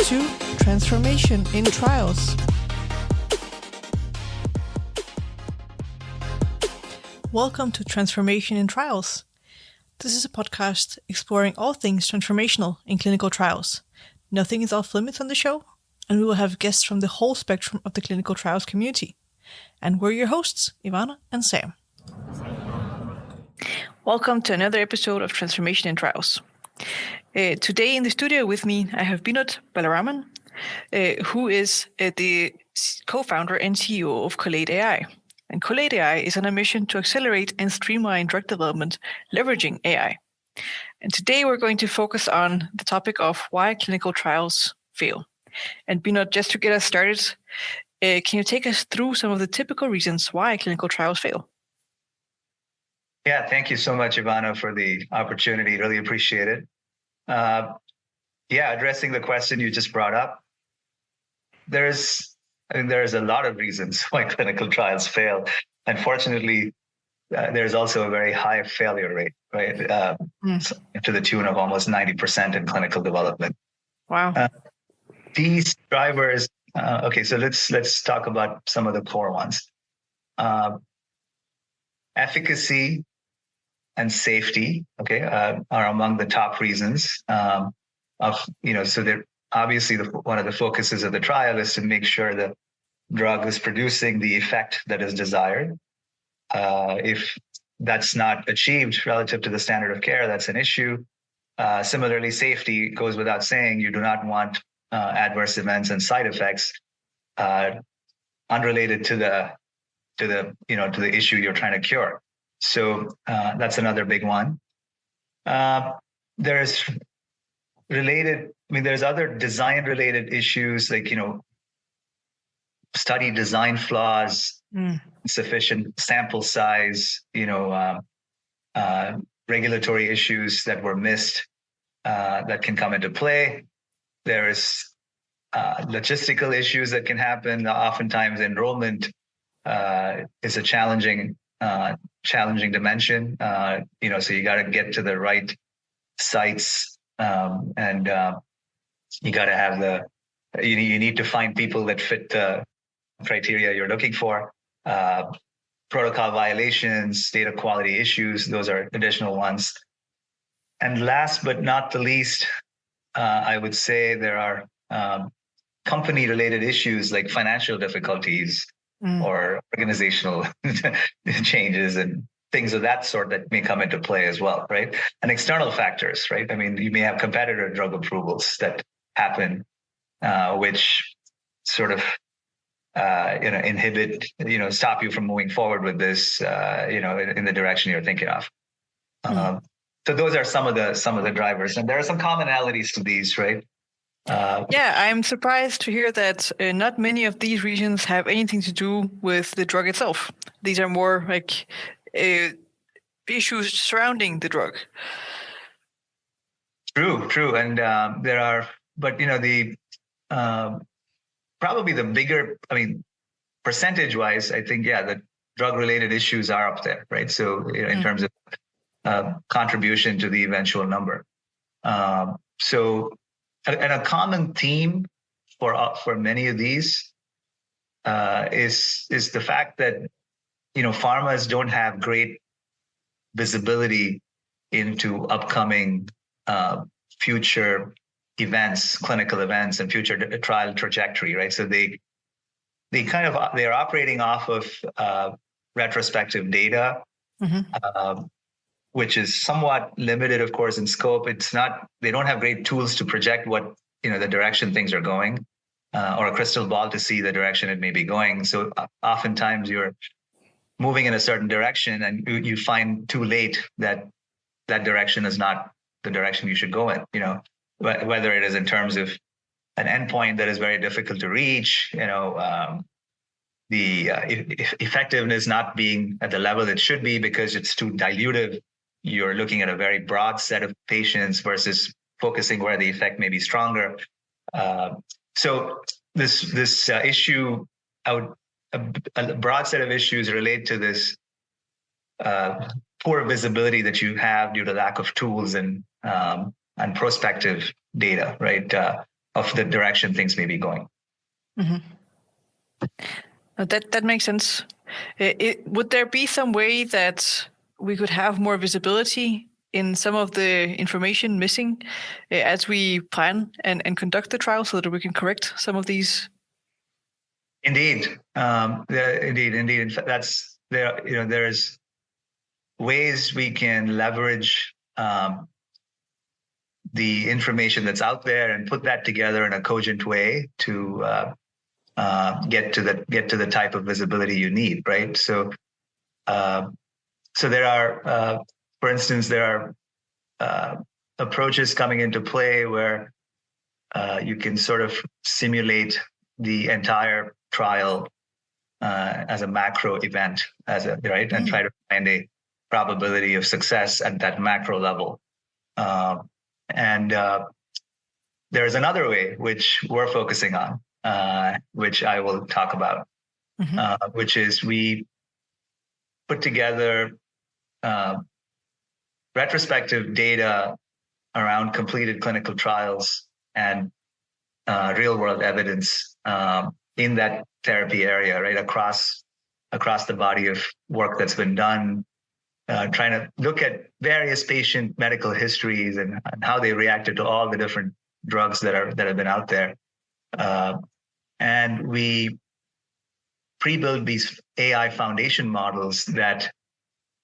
to Transformation in Trials. Welcome to Transformation in Trials. This is a podcast exploring all things transformational in clinical trials. Nothing is off limits on the show, and we will have guests from the whole spectrum of the clinical trials community. And we're your hosts, Ivana and Sam. Welcome to another episode of Transformation in Trials. Today in the studio with me, I have Vinodh Balaraman, who is the co-founder and CEO of KolateAI. And KolateAI is on a mission to accelerate and streamline drug development, leveraging AI. And today we're going to focus on the topic of why clinical trials fail. And Vinodh, just to get us started, can you take us through some of the typical reasons why clinical trials fail? Yeah, thank you so much, Ivana, for the opportunity. Really appreciate it. Addressing the question you just brought up, there's a lot of reasons why clinical trials fail. Unfortunately, there's also a very high failure rate, right? To the tune of almost 90% in clinical development. Wow. These drivers. So let's talk about some of the core ones. Efficacy and safety, are among the top reasons. So that obviously one of the focuses of the trial is to make sure the drug is producing the effect that is desired. If that's not achieved relative to the standard of care, that's an issue. Similarly, safety goes without saying. You do not want adverse events and side effects unrelated to the issue you're trying to cure. So that's another big one. There's other design-related issues like, study design flaws, insufficient sample size, regulatory issues that were missed that can come into play. There's logistical issues that can happen. Oftentimes, enrollment is a challenging dimension. So you got to get to the right sites, and you got to have you need to find people that fit the criteria you're looking for. Protocol violations, data quality issues, those are additional ones. And last but not the least, I would say there are company-related issues like financial difficulties or organizational changes and things of that sort that may come into play as well, right? And external factors, right? I mean, you may have competitor drug approvals that happen, which sort of inhibit, stop you from moving forward with this, in the direction you're thinking of. So those are some of the drivers, and there are some commonalities to these, right? I'm surprised to hear that not many of these reasons have anything to do with the drug itself. These are more like issues surrounding the drug. True, and there are, but the probably the bigger, percentage-wise, I think, the drug-related issues are up there, right? So in terms of contribution to the eventual number. And a common theme for many of these is the fact that pharmas don't have great visibility into upcoming future events, clinical events, and future trial trajectory, right? So they're operating off of retrospective data. Which is somewhat limited, of course, in scope. They don't have great tools to project what, the direction things are going, or a crystal ball to see the direction it may be going. So oftentimes you're moving in a certain direction and you find too late that direction is not the direction you should go in, whether it is in terms of an endpoint that is very difficult to reach, the effectiveness not being at the level it should be because it's too dilutive. You're looking at a very broad set of patients versus focusing where the effect may be stronger. So this issue, a broad set of issues relate to this poor visibility that you have due to lack of tools and prospective data, right? the direction things may be going. Mm-hmm. That makes sense. Would there be some way that we could have more visibility in some of the information missing as we plan and conduct the trial, so that we can correct some of these? Indeed, indeed. In fact, there's ways we can leverage the information that's out there and put that together in a cogent way to get to the type of visibility you need, right? So there are, for instance, there are approaches coming into play where you can sort of simulate the entire trial as a macro event, right, and try to find a probability of success at that macro level. And there's another way which we're focusing on, which I will talk about, which is we put together retrospective data around completed clinical trials and real-world evidence in that therapy area, right, across the body of work that's been done, trying to look at various patient medical histories and how they reacted to all the different drugs that have been out there. And we pre-build these AI foundation models that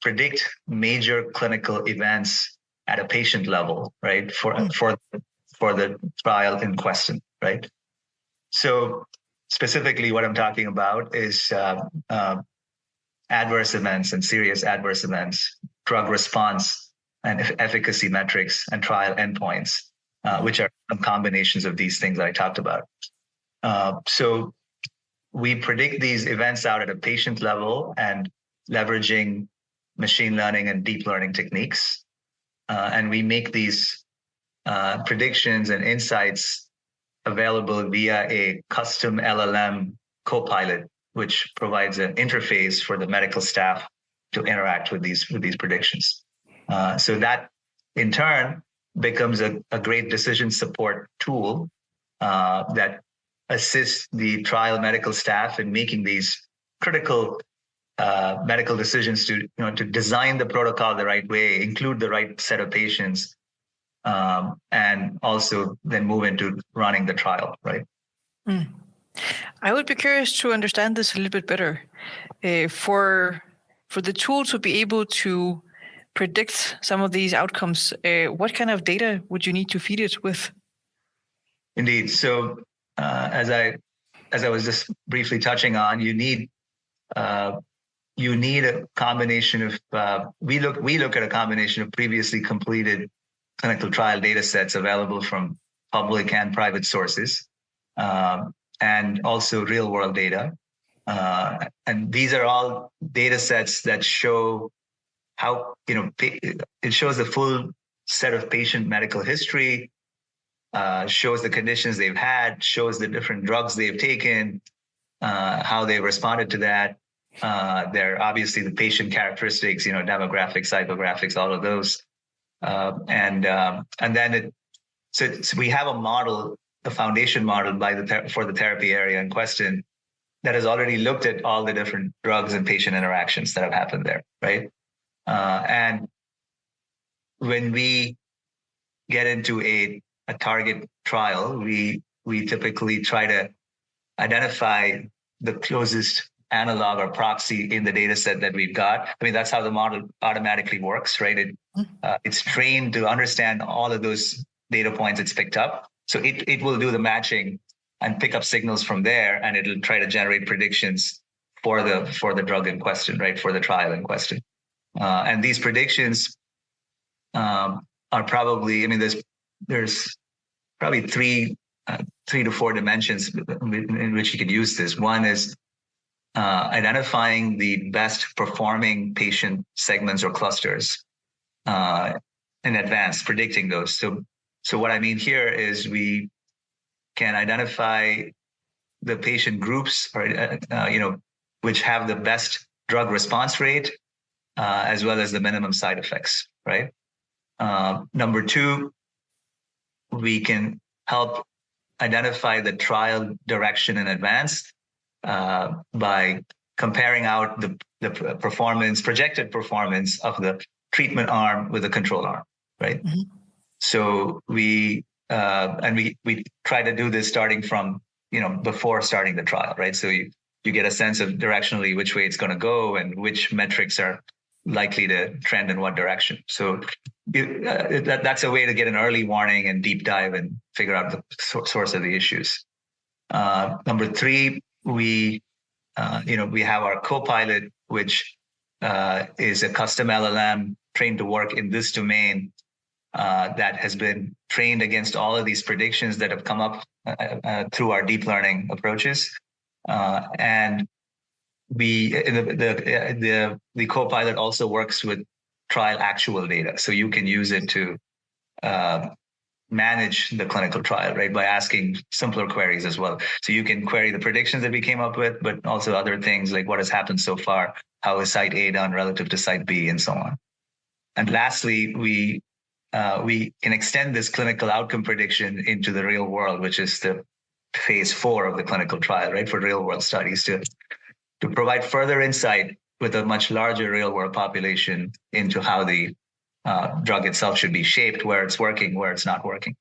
predict major clinical events at a patient level, right, for the trial in question, right? So specifically what I'm talking about is adverse events and serious adverse events, drug response and efficacy metrics, and trial endpoints, which are some combinations of these things that I talked about. So we predict these events out at a patient level and leveraging machine learning and deep learning techniques. And we make these predictions and insights available via a custom LLM copilot, which provides an interface for the medical staff to interact with these predictions. So that in turn becomes a great decision support tool that assists the trial medical staff in making these critical medical decisions to design the protocol the right way, include the right set of patients, and also then move into running the trial, right? I would be curious to understand this a little bit better. For the tool to be able to predict some of these outcomes, what kind of data would you need to feed it with? Indeed. So as I was just briefly touching on, you need a combination of we look at a combination of previously completed clinical trial data sets available from public and private sources, and also real world data. And these are all data sets that show how, it shows the full set of patient medical history, shows the conditions they've had, shows the different drugs they've taken, how they responded to that. They're obviously the patient characteristics, demographics, psychographics, all of those. And then so we have a model, a foundation model for the therapy area in question that has already looked at all the different drugs and patient interactions that have happened there, right? And when we get into a target trial, we typically try to identify the closest analog or proxy in the data set that we've got. I mean, that's how the model automatically works, right? It's trained to understand all of those data points it's picked up. So it will do the matching and pick up signals from there, and it'll try to generate predictions for the drug in question, right? For the trial in question. And these predictions are probably, I mean, there's probably three to four dimensions in which you could use this. One is identifying the best performing patient segments or clusters in advance, predicting those. So what I mean here is we can identify the patient groups, or which have the best drug response rate, as well as the minimum side effects, right? Number two, we can help identify the trial direction in advance by comparing out the projected performance of the treatment arm with the control arm, right? Mm-hmm. So we try to do this starting from, before starting the trial, right? So you get a sense of directionally which way it's going to go and which metrics are likely to trend in what direction. So that's a way to get an early warning and deep dive and figure out the source of the issues. Number three, we have our Copilot, which is a custom LLM trained to work in this domain that has been trained against all of these predictions that have come up through our deep learning approaches. And the Copilot also works with trial actual data. So you can use it to manage the clinical trial, right, by asking simpler queries as well. So you can query the predictions that we came up with, but also other things like what has happened so far, how is site A done relative to site B, and so on. And lastly, we can extend this clinical outcome prediction into the real world, which is the phase 4 of the clinical trial, right, for real world studies to provide further insight with a much larger real world population into how the drug itself should be shaped, where it's working, where it's not working.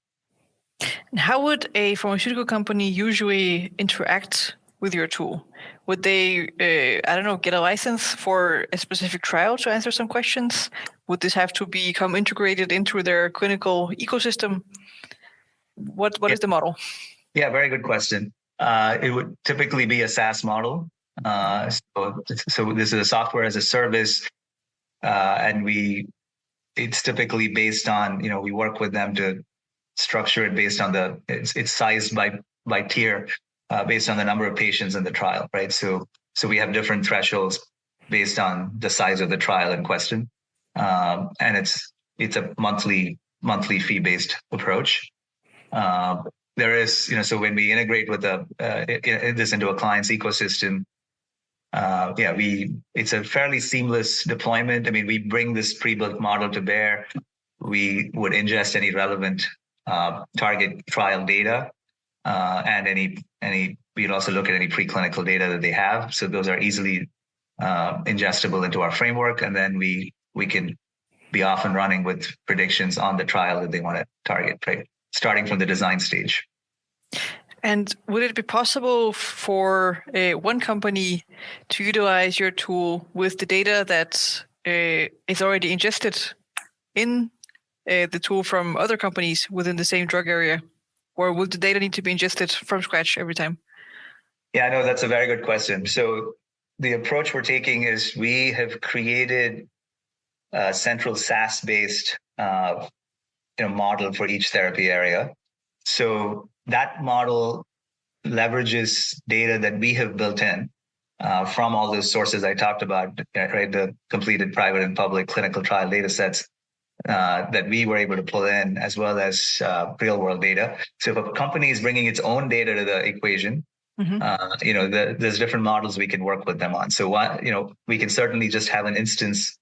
And how would a pharmaceutical company usually interact with your tool? Would they, get a license for a specific trial to answer some questions? Would this have to become integrated into their clinical ecosystem? What is the model? Yeah, very good question. It would typically be a SaaS model. So this is a software as a service, and it's typically based on, we work with them to structure it based on it's sized by tier, based on the number of patients in the trial, right? So we have different thresholds based on the size of the trial in question, and it's a monthly fee-based approach. There is, so when we integrate with this into a client's ecosystem, it's a fairly seamless deployment. I mean, we bring this pre-built model to bear. We would ingest any relevant target trial data, and we'd also look at any preclinical data that they have. So those are easily ingestible into our framework, and then we can be off and running with predictions on the trial that they want to target, right? Starting from the design stage. And would it be possible for one company to utilize your tool with the data that is already ingested in the tool from other companies within the same drug area? Or would the data need to be ingested from scratch every time? Yeah, no, that's a very good question. So the approach we're taking is we have created a central SaaS-based model for each therapy area. So that model leverages data that we have built in from all those sources I talked about, right? The completed private and public clinical trial data sets that we were able to pull in, as well as real world data. So if a company is bringing its own data to the equation, there's different models we can work with them on. So we can certainly just have an instance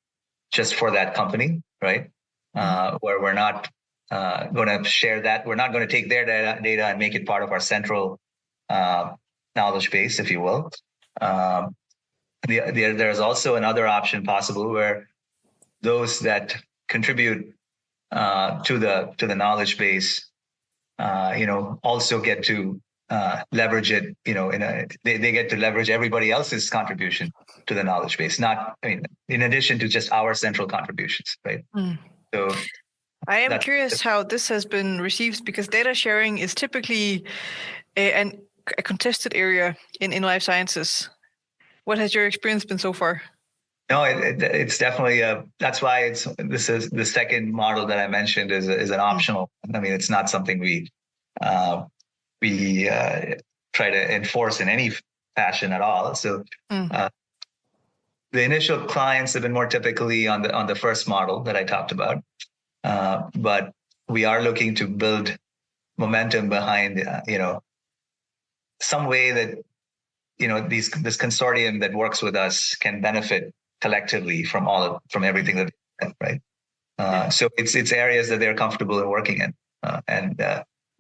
just for that company, right? Where we're not going to share that. We're not going to take their data and make it part of our central knowledge base, if you will. There's also another option possible where those that contribute to the knowledge base, also get to leverage it. They get to leverage everybody else's contribution to the knowledge base. In addition to just our central contributions, right? So I am curious how this has been received, because data sharing is typically a contested area in life sciences. What has your experience been so far? No, it's definitely that's why this is the second model that I mentioned is an optional. I mean, it's not something we try to enforce in any fashion at all. So the initial clients have been more typically on the first model that I talked about, but we are looking to build momentum behind some way that this consortium that works with us can benefit collectively from everything that, right? So it's areas that they're comfortable in working in, and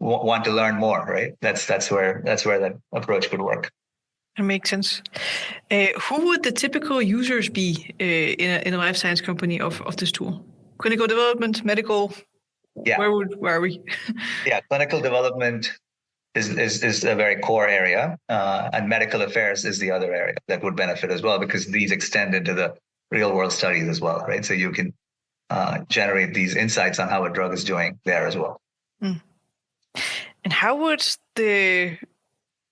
want to learn more, right? That's where that approach could work. It makes sense. Who would the typical users be in a life science company of this tool? Clinical development, medical? Yeah. Where are we? Yeah, clinical development is a very core area, and medical affairs is the other area that would benefit as well, because these extend into the real world studies as well, right? So you can generate these insights on how a drug is doing there as well. Mm. And how would the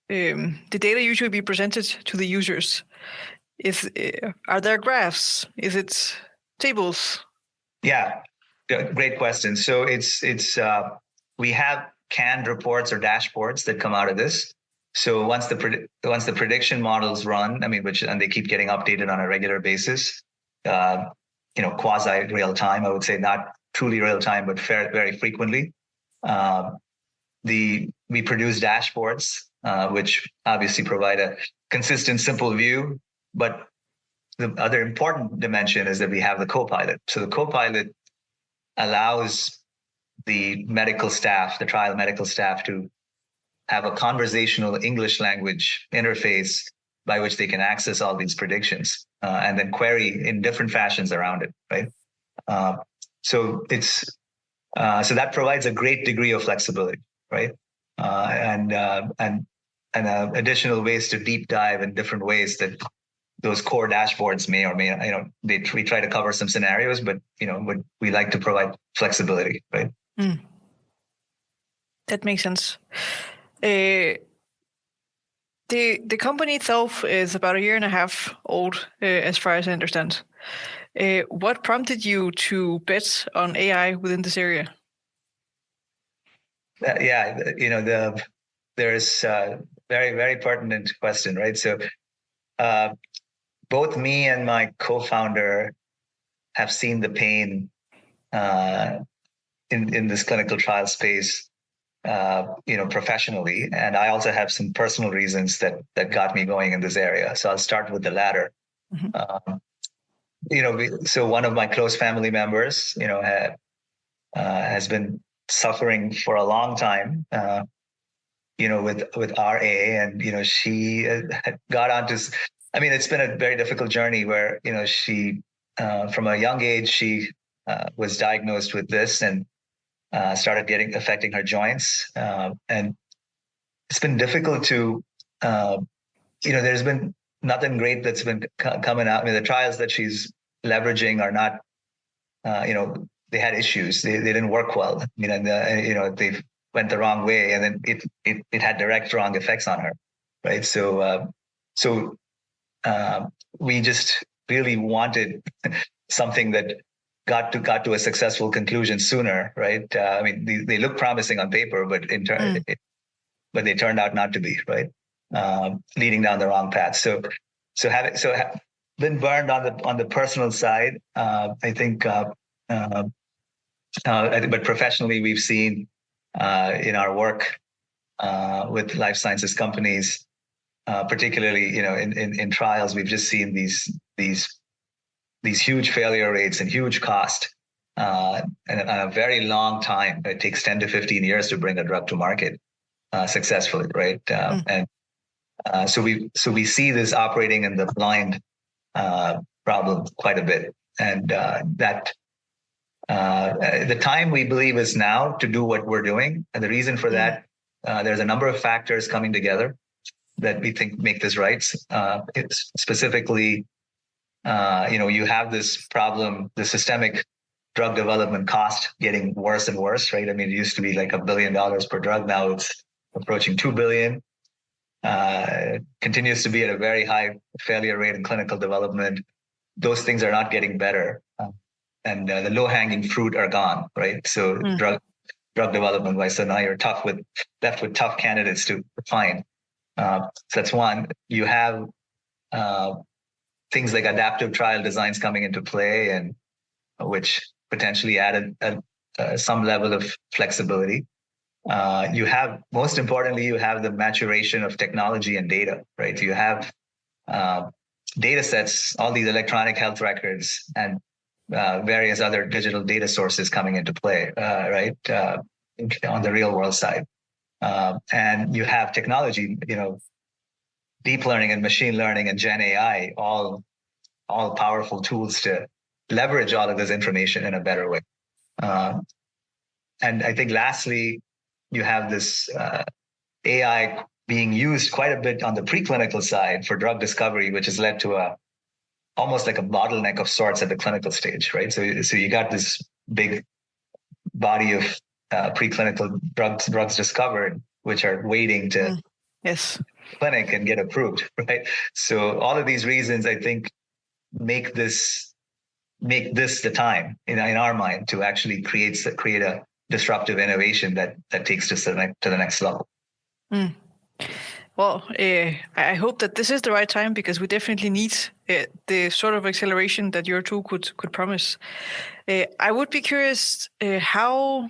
data usually be presented to the users? Are there graphs? Is it tables? Yeah, great question. So it's we have canned reports or dashboards that come out of this. So once the prediction models run, and they keep getting updated on a regular basis, quasi real time, I would say, not truly real time, but very frequently. We produce dashboards, which obviously provide a consistent, simple view. But the other important dimension is that we have the co-pilot. So the co-pilot allows the trial medical staff, to have a conversational English language interface by which they can access all these predictions and then query in different fashions around it, right? So that provides a great degree of flexibility, right? And additional ways to deep dive in different ways that those core dashboards may or may, we try to cover some scenarios, but we like to provide flexibility, right? Mm. That makes sense. The company itself is about 1.5 years old, as far as I understand. What prompted you to bet on AI within this area? There's a very, very pertinent question, right? So both me and my co-founder have seen the pain in this clinical trial space, professionally, and I also have some personal reasons that got me going in this area. So I'll start with the latter. Mm-hmm. So one of my close family members, has been suffering for a long time, with RA, and she got onto. It's been a very difficult journey where she, from a young age, she was diagnosed with this and started affecting her joints, and it's been difficult to. There's been nothing great that's been coming out. The trials that she's leveraging are not. They had issues. They didn't work well. They went the wrong way, and then it had direct wrong effects on her, right? So we just really wanted something that got to a successful conclusion sooner, right? They look promising on paper, but but they turned out not to be, right? Leading down the wrong path. So been burned on the personal side. I think. But professionally, we've seen in our work with life sciences companies, particularly in trials, we've just seen these huge failure rates and huge cost, and a very long time. It takes 10 to 15 years to bring a drug to market successfully, right? And so we see this operating in the blind problem quite a bit, and that. The time we believe is now to do what we're doing. And the reason for that, there's a number of factors coming together that we think make this right. It's specifically, you have this problem, the systemic drug development cost getting worse and worse, right? It used to be like $1 billion per drug. Now it's approaching $2 billion. Continues to be at a very high failure rate in clinical development. Those things are not getting better. And the low-hanging fruit are gone, right? So drug development wise, so now you're left with tough candidates to find. So that's one. You have things like adaptive trial designs coming into play, and which potentially added some level of flexibility. Most importantly, you have the maturation of technology and data, right? You have data sets, all these electronic health records, and various other digital data sources coming into play, right, on the real world side. And you have technology, deep learning and machine learning and Gen AI, all powerful tools to leverage all of this information in a better way. And I think lastly, you have this AI being used quite a bit on the preclinical side for drug discovery, which has led to almost like a bottleneck of sorts at the clinical stage, right? So you got this big body of preclinical drugs discovered, which are waiting to yes clinic and get approved, right? So all of these reasons, I think, make this the time in our mind to actually create a disruptive innovation that takes us to the next level. Well, I hope that this is the right time, because we definitely need the sort of acceleration that your tool could promise. I would be curious how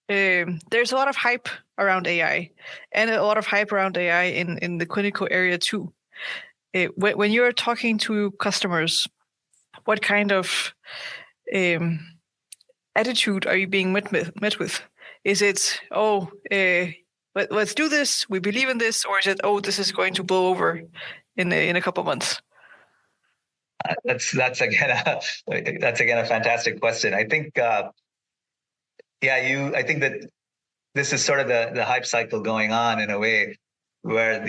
there's a lot of hype around AI, and a lot of hype around AI in the clinical area too. When you're talking to customers, what kind of attitude are you being met with? Is it, let's do this, we believe in this, or is it, this is going to blow over in a couple of months? That's again a fantastic question. I think I think that this is sort of the hype cycle going on in a way where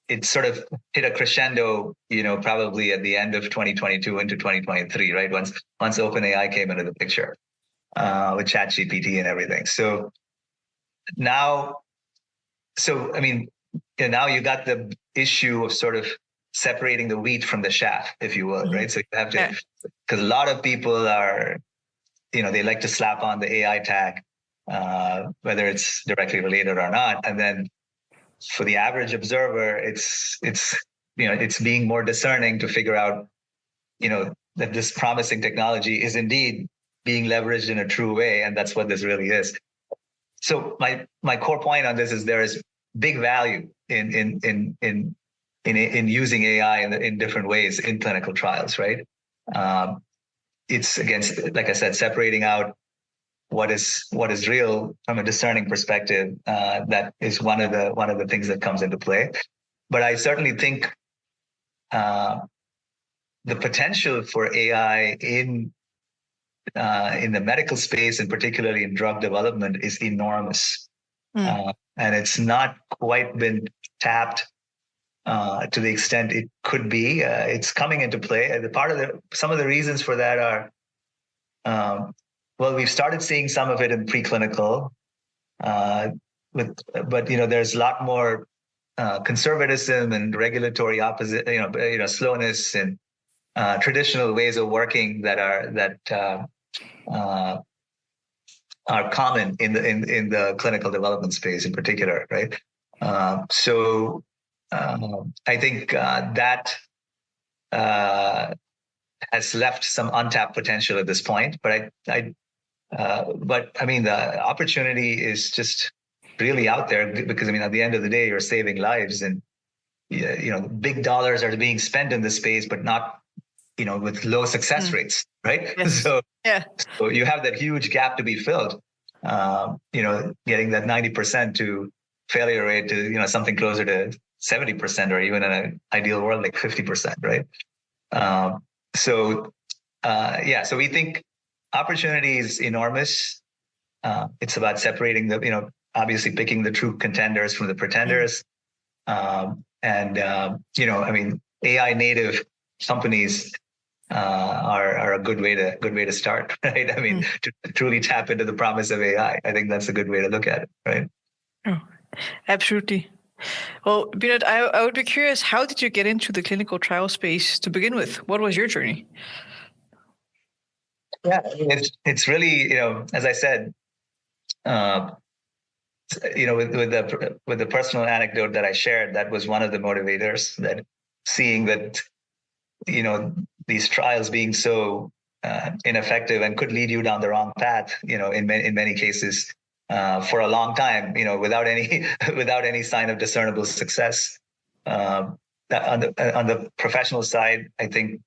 it sort of hit a crescendo, probably at the end of 2022 into 2023, right? Once OpenAI came into the picture with ChatGPT and everything. So now you got the issue of sort of separating the wheat from the chaff, if you will, right? So you have to, because a lot of people are, they like to slap on the AI tag, whether it's directly related or not. And then for the average observer, it's being more discerning to figure out, that this promising technology is indeed being leveraged in a true way. And that's what this really is. So my core point on this is there is big value in using AI in different ways in clinical trials, right? It's against, like I said, separating out what is real from a discerning perspective. That is one of the things that comes into play. But I certainly think the potential for AI in the medical space, and particularly in drug development, is enormous. And it's not quite been tapped to the extent it could be. It's coming into play. Some of the reasons for that are, we've started seeing some of it in preclinical, but there's a lot more conservatism and regulatory slowness and traditional ways of working that are common in the clinical development space in particular, right? So I think that has left some untapped potential at this point. But I mean, the opportunity is just really out there, because at the end of the day, you're saving lives, and big dollars are being spent in this space, but not with low success rates, right? Yes. So So you have that huge gap to be filled. Getting that 90% to failure rate to something closer to 70%, or even in an ideal world like 50%, right? So we think opportunity is enormous. It's about separating obviously picking the true contenders from the pretenders. AI native companies are a good way to start, right? To truly tap into the promise of AI. I think that's a good way to look at it, right? Oh, absolutely. Well, Vinodh, I would be curious, how did you get into the clinical trial space to begin with? What was your journey? Yeah, it's really, as I said, with the personal anecdote that I shared, that was one of the motivators, that seeing that, these trials being so ineffective and could lead you down the wrong path, in many cases, for a long time, without any sign of discernible success. On the professional side, I think,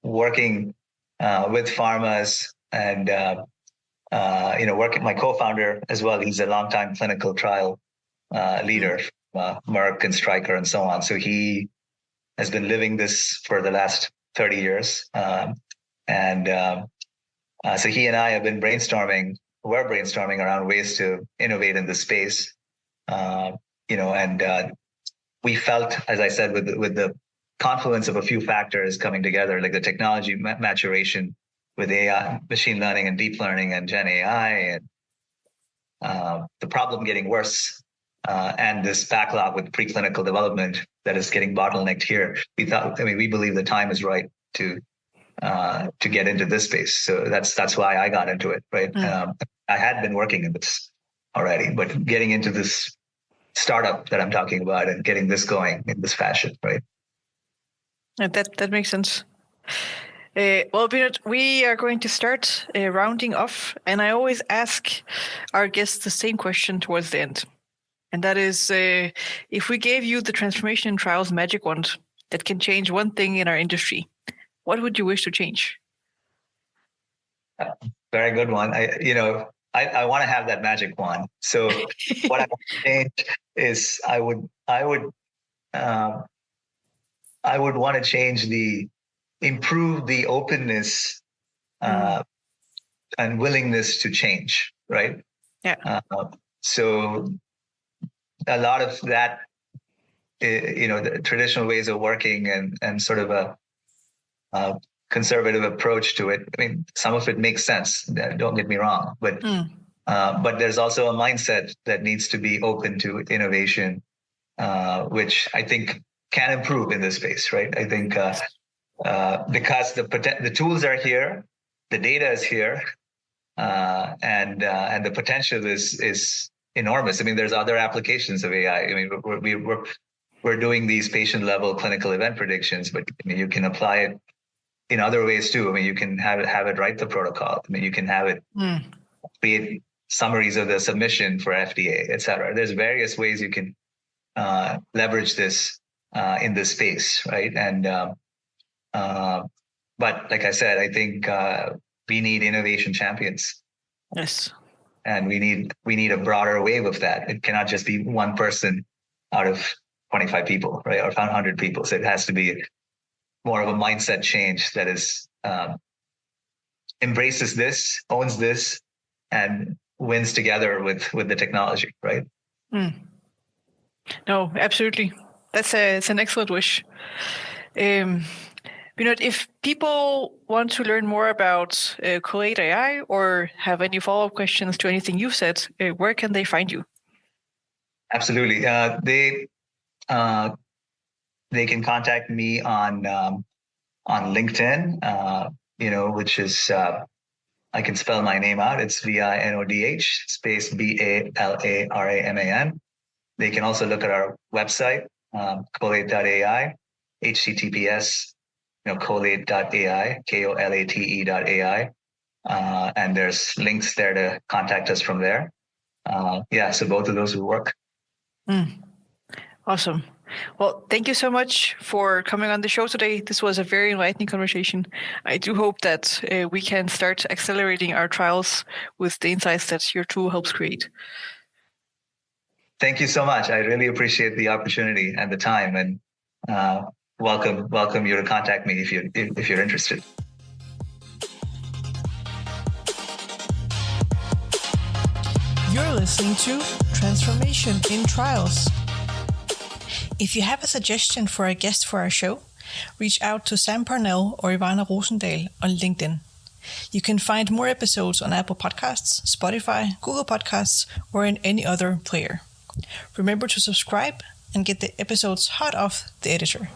working with pharmas and working, my co-founder as well, he's a longtime clinical trial leader, Merck and Stryker and so on. So he has been living this for the last 30 years. So he and I have been brainstorming around ways to innovate in this space. We felt, as I said, with the confluence of a few factors coming together, like the technology maturation with AI, machine learning and deep learning and Gen AI, and the problem getting worse, and this backlog with preclinical development that is getting bottlenecked here. We believe the time is right to get into this space. So that's why I got into it, right? I had been working in this already, but getting into this startup that I'm talking about and getting this going in this fashion, right? That makes sense. Well, Vinodh, we are going to start rounding off, and I always ask our guests the same question towards the end. And that is, if we gave you the transformation in trials magic wand that can change one thing in our industry, what would you wish to change? Very good one. I want to have that magic wand. So what I want to change is I would want to improve the openness and willingness to change, right? Yeah. So a lot of that, the traditional ways of working and sort of a conservative approach to it. I mean, some of it makes sense. Don't get me wrong, but there's also a mindset that needs to be open to innovation, which I think can improve in this space, right? I think because the tools are here, the data is here, and the potential is enormous. I mean, there's other applications of AI. I mean, we're doing these patient level clinical event predictions, but you can apply it in other ways too. I mean, you can have it write the protocol. I mean, you can have it create summaries of the submission for FDA, et cetera. There's various ways you can leverage this in this space, right? And but like I said, I think we need innovation champions. Yes. And we need a broader wave of that. It cannot just be one person out of 25 people, right, or 100 people. So it has to be more of a mindset change that is embraces this, owns this, and wins together with the technology, right? No, absolutely. It's an excellent wish. Vinodh, if people want to learn more about KolateAI or have any follow-up questions to anything you've said, where can they find you? Absolutely. They can contact me on LinkedIn, which is I can spell my name out. It's Vinodh space BALARAMAN. They can also look at our website, kolate.ai, HTTPS, kolate.ai, KOLATE.ai. And there's links there to contact us from there. So both of those will work. Awesome. Well, thank you so much for coming on the show today. This was a very enlightening conversation. I do hope that we can start accelerating our trials with the insights that your tool helps create. Thank you so much. I really appreciate the opportunity and the time, and welcome you to contact me if you're interested. You're listening to Transformation in Trials. If you have a suggestion for a guest for our show, reach out to Sam Parnell or Ivana Rosendahl on LinkedIn. You can find more episodes on Apple Podcasts, Spotify, Google Podcasts, or in any other player. Remember to subscribe and get the episodes hot off the editor.